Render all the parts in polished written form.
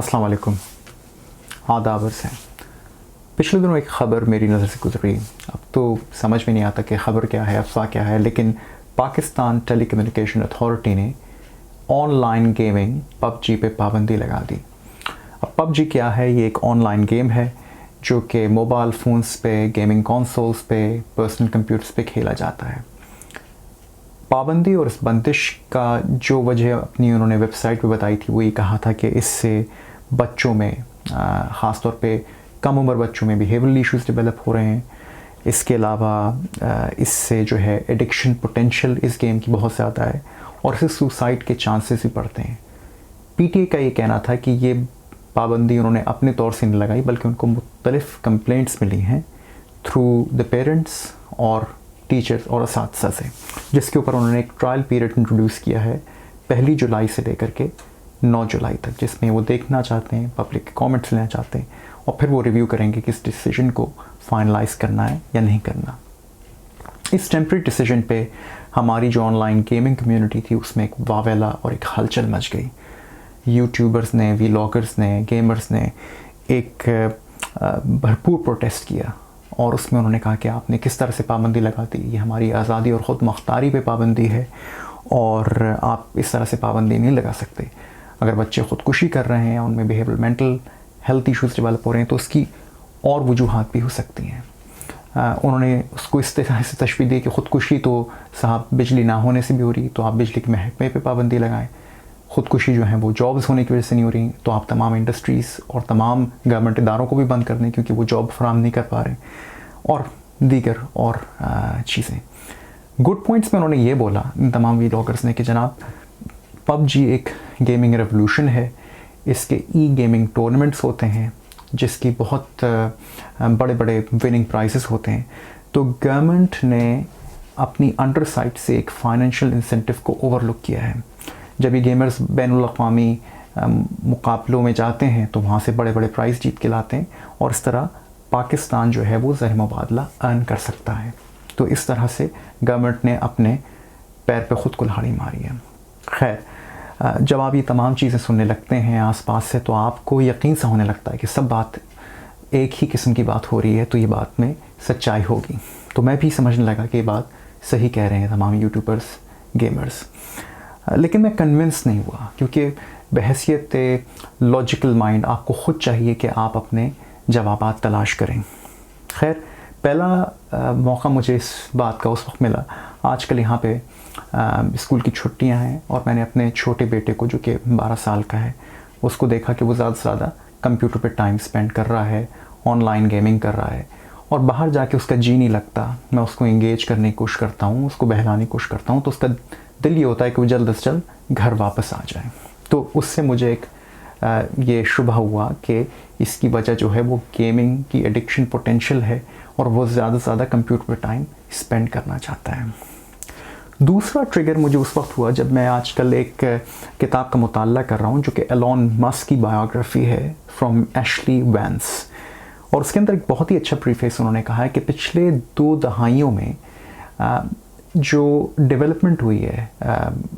अस्सलाम वालेकुम, आदाब हैं। पिछले दिनों एक ख़बर मेरी नज़र से गुजरी। अब तो समझ में नहीं आता कि ख़बर क्या है, अफवाह क्या है, लेकिन पाकिस्तान टेलीकम्युनिकेशन अथॉरिटी ने ऑनलाइन गेमिंग पबजी पे पाबंदी लगा दी। अब पबजी क्या है? ये एक ऑनलाइन गेम है जो कि मोबाइल फ़ोन्स पे, गेमिंग कंसोल्स पे, पर्सनल कंप्यूटर्स पे खेला जाता है। पाबंदी और इस बंदिश का जो वजह अपनी उन्होंने वेबसाइट पे बताई थी, वो ये कहा था कि इससे बच्चों में ख़ास तौर पे कम उम्र बच्चों में बिहेवियरल इश्यूज़ डेवलप हो रहे हैं। इसके अलावा इससे जो है एडिक्शन पोटेंशियल इस गेम की बहुत ज़्यादा है और इससे सुसाइड के चांसेस भी बढ़ते हैं। पीटीए का ये कहना था कि ये पाबंदी उन्होंने अपने तौर से नहीं लगाई, बल्कि उनको मुख्तलिफ़ कंप्लेंट्स मिली हैं थ्रू द पेरेंट्स और टीचर्स और असातिज़ा से, जिसके ऊपर उन्होंने एक ट्रायल पीरियड इंट्रोड्यूस किया है 1 जुलाई से लेकर के 9 जुलाई तक, जिसमें वो देखना चाहते हैं, पब्लिक के कमेंट्स लेना चाहते हैं और फिर वो रिव्यू करेंगे कि इस डिसीजन को फाइनलाइज़ करना है या नहीं करना। इस टेम्प्रेरी डिसीजन पे हमारी जो ऑनलाइन गेमिंग कम्युनिटी थी उसमें एक वावेला और एक हलचल मच गई। यूट्यूबर्स ने, वीलॉगर्स ने, गेमर्स ने एक भरपूर प्रोटेस्ट किया और उसमें उन्होंने कहा कि आपने किस तरह से पाबंदी लगा दी, ये हमारी आज़ादी और ख़ुद मुख्तारी पे पाबंदी है और आप इस तरह से पाबंदी नहीं लगा सकते। अगर बच्चे ख़ुदकुशी कर रहे हैं, उनमें behaviour mental health issues develop हो रहे हैं, तो उसकी और वजूहात भी हो सकती हैं। उन्होंने उसको इस तरह से तशबीह दी कि ख़ुदकुशी तो साहब बिजली ना होने से भी हो रही, तो आप बिजली के महकमे पे पाबंदी लगाएं। ख़ुदकुशी जो है वो जॉब्स होने की वजह से नहीं हो रही, तो आप तमाम इंडस्ट्रीज़ और तमाम गवर्नमेंट इदारों को भी बंद कर दें क्योंकि वो जॉब फराहम नहीं कर पा रहे, और दीगर और चीज़ें। गुड पॉइंट्स में उन्होंने ये बोला इन तमाम व्लॉगर्स ने कि जनाब पबजी एक गेमिंग रेवोल्यूशन है, इसके ई गेमिंग टूर्नामेंट्स होते हैं जिसकी बहुत बड़े बड़े विनिंग प्राइजेस होते हैं, तो गवर्नमेंट ने अपनी अंडर साइड से एक फ़ाइनेंशियल इंसेंटिव को ओवरलुक किया है। जब ये गेमर्स बैनुल अक़वामी मुकाबलों में जाते हैं तो वहाँ से बड़े बड़े प्राइज़ जीत के लाते हैं और इस तरह पाकिस्तान जो है वो ज़र मुबादला अर्न कर सकता है। तो इस तरह से गवर्नमेंट ने अपने पैर पे ख़ुद कुल्हाड़ी मारी है। खैर, जब आप ये तमाम चीज़ें सुनने लगते हैं आसपास से, तो आपको यकीन सा होने लगता है कि सब बात एक ही किस्म की बात हो रही है, तो ये बात में सच्चाई होगी। तो मैं भी समझने लगा कि ये बात सही कह रहे हैं तमाम यूट्यूबर्स, गेमर्स। लेकिन मैं कन्विंस नहीं हुआ क्योंकि बहैसियत लॉजिकल माइंड आपको ख़ुद चाहिए कि आप अपने जवाबात तलाश करें। खैर, पहला मौका मुझे इस बात का उस वक्त मिला, आजकल यहाँ पे स्कूल की छुट्टियाँ हैं और मैंने अपने छोटे बेटे को, जो कि 12 साल का है, उसको देखा कि वो ज़्यादा से ज़्यादा कंप्यूटर पे टाइम स्पेंड कर रहा है, ऑनलाइन गेमिंग कर रहा है और बाहर जाके उसका जी नहीं लगता। मैं उसको इंगेज करने की कोशिश करता हूँ, उसको बहलाने की कोशिश करता हूँ, तो उसका दिल ये होता है कि वो जल्द से जल्द घर वापस आ जाए। तो उससे मुझे एक ये शुबा हुआ कि इसकी वजह जो है वो गेमिंग की एडिक्शन पोटेंशियल है और वो ज़्यादा से ज़्यादा कंप्यूटर पर टाइम स्पेंड करना चाहता है। दूसरा ट्रिगर मुझे उस वक्त हुआ जब मैं आजकल एक किताब का मुताला कर रहा हूँ जो कि एलोन मस्क की बायोग्राफी है, फ्रॉम एशली वैंस, और उसके अंदर एक बहुत ही अच्छा प्रीफेस उन्होंने कहा है कि पिछले 2 दहाइयों में जो डेवलपमेंट हुई है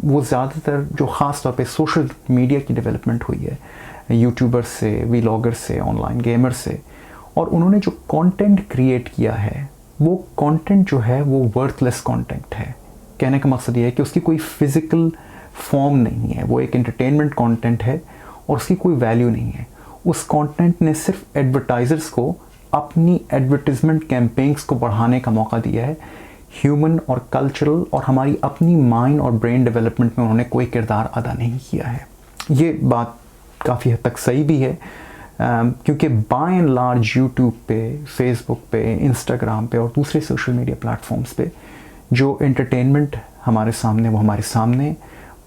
वो ज़्यादातर जो ख़ास तौर पे सोशल मीडिया की डेवलपमेंट हुई है, यूट्यूबर्स से, वीलॉगर्स से, ऑनलाइन गेमर्स से, और उन्होंने जो कंटेंट क्रिएट किया है वो कंटेंट जो है वो वर्थलेस कंटेंट है। कहने का मकसद ये है कि उसकी कोई फ़िज़िकल फॉर्म नहीं है, वो एक एंटरटेनमेंट कंटेंट है और उसकी कोई वैल्यू नहीं है। उस कंटेंट ने सिर्फ एडवर्टाइज़र्स को अपनी एडवर्टीज़मेंट कैंपेन्स को बढ़ाने का मौका दिया है। ह्यूमन और कल्चरल और हमारी अपनी माइंड और ब्रेन डेवलपमेंट में उन्होंने कोई किरदार अदा नहीं किया है। ये बात काफ़ी हद तक सही भी है क्योंकि बाय एंड लार्ज यूट्यूब पे, फेसबुक पे, इंस्टाग्राम पे और दूसरे सोशल मीडिया प्लेटफॉर्म्स पे जो एंटरटेनमेंट हमारे सामने, वो हमारे सामने,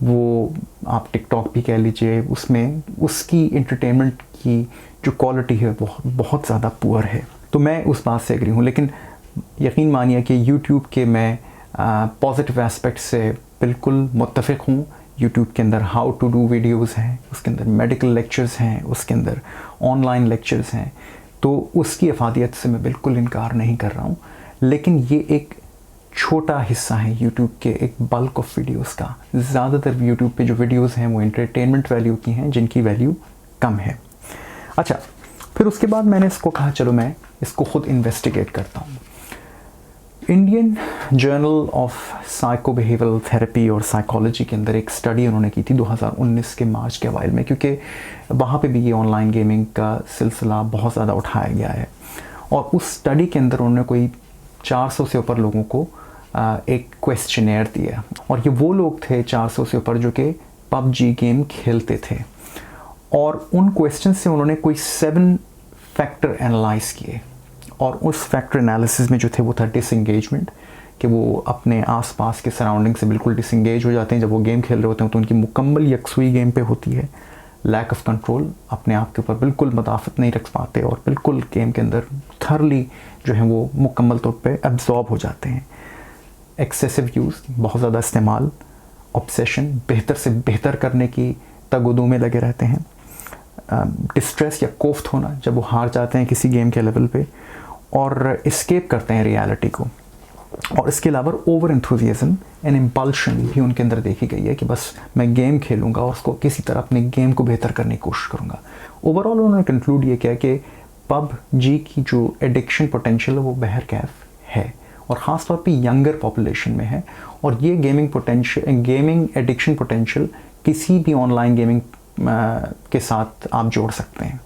वो आप टिकटॉक भी कह लीजिए, उसमें उसकी एंटरटेनमेंट की जो क्वालिटी है वो बहुत ज़्यादा पुअर है। तो मैं उस बात से एग्री हूँ, लेकिन यकीन मानिए कि यूट्यूब के मैं पॉजिटिव एस्पेक्ट से बिल्कुल मुत्तफ़िक हूँ। यूट्यूब के अंदर हाउ टू डू वीडियोज़ हैं, उसके अंदर मेडिकल लेक्चर्स हैं, उसके अंदर ऑनलाइन लेक्चर्स हैं, तो उसकी अफादियत से मैं बिल्कुल इनकार नहीं कर रहा हूँ। लेकिन ये एक छोटा हिस्सा है यूट्यूब के एक बल्क ऑफ वीडियोस का। ज़्यादातर यूट्यूब पे जो वीडियोस हैं वो एंटरटेनमेंट वैल्यू की हैं जिनकी वैल्यू कम है। अच्छा, फिर उसके बाद मैंने इसको कहा चलो मैं इसको खुद इन्वेस्टिगेट करता हूँ। Indian journal of psycho behavioural therapy और साइकोलॉजी के अंदर एक स्टडी उन्होंने की थी 2019 के मार्च के अवाइल में, क्योंकि वहाँ पे भी ये ऑनलाइन गेमिंग का सिलसिला बहुत ज़्यादा उठाया गया है। और उस स्टडी के अंदर उन्होंने कोई 400 से ऊपर लोगों को एक क्वेश्चनेयर दिया, और ये वो लोग थे 400 से ऊपर जो कि पबजी गेम खेलते थे। और उन क्वेश्चन से उन्होंने कोई 7 फैक्टर एनालाइज किए, और उस फैक्टर एनालिसिस में जो थे वो था डिसंगेजमेंट, कि वो अपने आसपास के सराउंडिंग से बिल्कुल डिसंगेज हो जाते हैं जब वो गेम खेल रहे होते हैं, तो उनकी मुकम्मल यकसुई गेम पे होती है। लैक ऑफ कंट्रोल, अपने आप के ऊपर बिल्कुल मदाफ़त नहीं रख पाते और बिल्कुल गेम के अंदर थरली जो है वो मुकम्मल तौर पे एब्जॉर्ब हो जाते हैं। एक्सेसिव यूज़, बहुत ज़्यादा इस्तेमाल, ऑब्सेशन, बेहतर से बेहतर करने की तगदू में लगे रहते हैं। डिस्ट्रेस या कोफ्त होना जब वो हार जाते हैं किसी गेम के लेवल पे, और इस्केप करते हैं रियलिटी को। और इसके अलावा ओवर एंथुजियाज्म एंड इम्पल्शन भी उनके अंदर देखी गई है कि बस मैं गेम खेलूँगा और उसको किसी तरह अपने गेम को बेहतर करने की कोशिश करूँगा। ओवरऑल उन्होंने कंक्लूड ये किया कि पबजी की जो एडिक्शन पोटेंशियल है वो बहरकैफ है, और ख़ास तौर पे यंगर पॉपुलेशन में है। और ये गेमिंग एडिक्शन पोटेंशियल किसी भी ऑनलाइन गेमिंग के साथ आप जोड़ सकते हैं।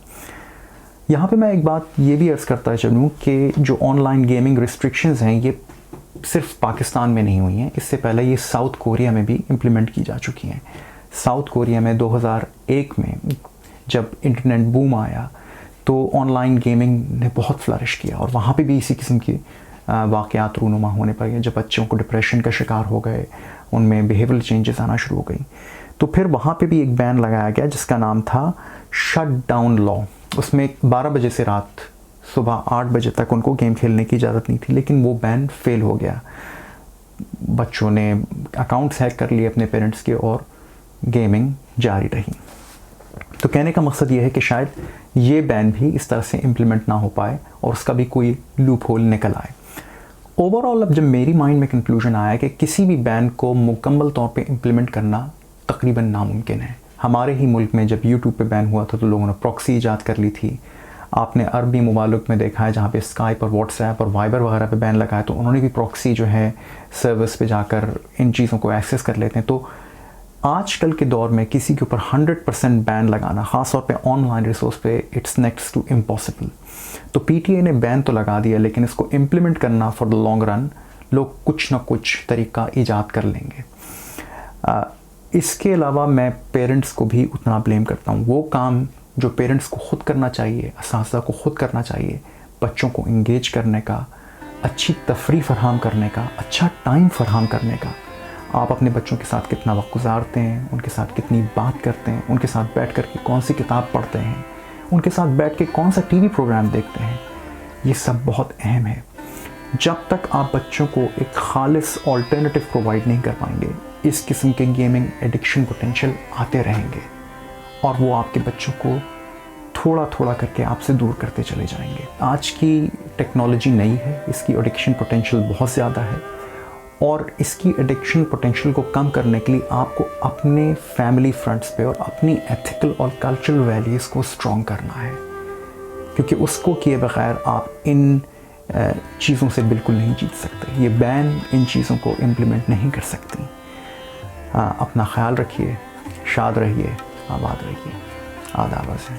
यहाँ पे मैं एक बात ये भी अर्ज़ करता चलूँ कि जो ऑनलाइन गेमिंग रिस्ट्रिक्शंस हैं ये सिर्फ पाकिस्तान में नहीं हुई हैं, इससे पहले ये साउथ कोरिया में भी इम्प्लीमेंट की जा चुकी हैं। साउथ कोरिया में 2001 में जब इंटरनेट बूम आया तो ऑनलाइन गेमिंग ने बहुत फ्लरिश किया, और वहाँ पे भी इसी किस्म की वाक़यात रूनुमा होने पर गए। जब बच्चों को डिप्रेशन का शिकार हो गए, उनमें बिहेवियरल चेंजेस आना शुरू हो गई, तो फिर वहाँ पे भी एक बैन लगाया गया जिसका नाम था शट डाउन लॉ। उसमें 12 बजे से रात सुबह 8 बजे तक उनको गेम खेलने की इजाज़त नहीं थी, लेकिन वो बैन फेल हो गया। बच्चों ने अकाउंट्स हैक कर लिए अपने पेरेंट्स के और गेमिंग जारी रही। तो कहने का मकसद ये है कि शायद ये बैन भी इस तरह से इम्प्लीमेंट ना हो पाए और उसका भी कोई लूप होल निकल आए। ओवरऑल अब जब मेरी माइंड में कंक्लूजन आया कि किसी भी बैन को मुकम्मल तौर पे इम्प्लीमेंट करना तकरीबन नामुमकिन है। हमारे ही मुल्क में जब यूट्यूब पे बैन हुआ था तो लोगों ने प्रॉक्सी ईजाद कर ली थी। आपने अरबी मुमालिक में देखा है जहाँ पे स्काइप और व्हाट्सएप और वाइबर वगैरह पे बैन लगाया, तो उन्होंने भी प्रॉक्सी जो है सर्विस पे जाकर इन चीज़ों को एक्सेस कर लेते हैं। तो आजकल के दौर में किसी के ऊपर 100% बैन लगाना, ख़ास तौर पे ऑनलाइन रिसोर्स पे, इट्स नेक्स्ट टू इम्पॉसिबल। तो पीटीए ने बैन तो लगा दिया, लेकिन इसको इम्प्लीमेंट करना फॉर द लॉन्ग रन लोग कुछ ना कुछ तरीका ईजाद कर लेंगे। इसके अलावा मैं पेरेंट्स को भी उतना ब्लेम करता हूँ। वो काम जो पेरेंट्स को ख़ुद करना चाहिए, असातिज़ा को ख़ुद करना चाहिए, बच्चों को इंगेज करने का, अच्छी तफरी फराहम करने का, अच्छा टाइम फराहम करने का। आप अपने बच्चों के साथ कितना वक्त गुजारते हैं, उनके साथ कितनी बात करते हैं, उनके साथ बैठ कर के कौन सी किताब पढ़ते हैं, उनके साथ बैठ के कौन सा टीवी प्रोग्राम देखते हैं, ये सब बहुत अहम है। जब तक आप बच्चों को एक खालिस ऑल्टरनेटिव प्रोवाइड नहीं कर पाएंगे, इस किस्म के गेमिंग एडिक्शन पोटेंशियल आते रहेंगे और वो आपके बच्चों को थोड़ा थोड़ा करके आपसे दूर करते चले जाएंगे। आज की टेक्नोलॉजी नई है, इसकी एडिक्शन पोटेंशियल बहुत ज़्यादा है, और इसकी एडिक्शन पोटेंशियल को कम करने के लिए आपको अपने फैमिली फ्रंट्स पे और अपनी एथिकल और कल्चरल वैल्यूज़ को स्ट्रॉन्ग करना है, क्योंकि उसको किए बगैर आप इन चीज़ों से बिल्कुल नहीं जीत सकते। ये बैन इन चीज़ों को इम्प्लीमेंट नहीं कर सकती। अपना ख्याल रखिए, शाद रहिए, आबाद रहिए। आदाब से।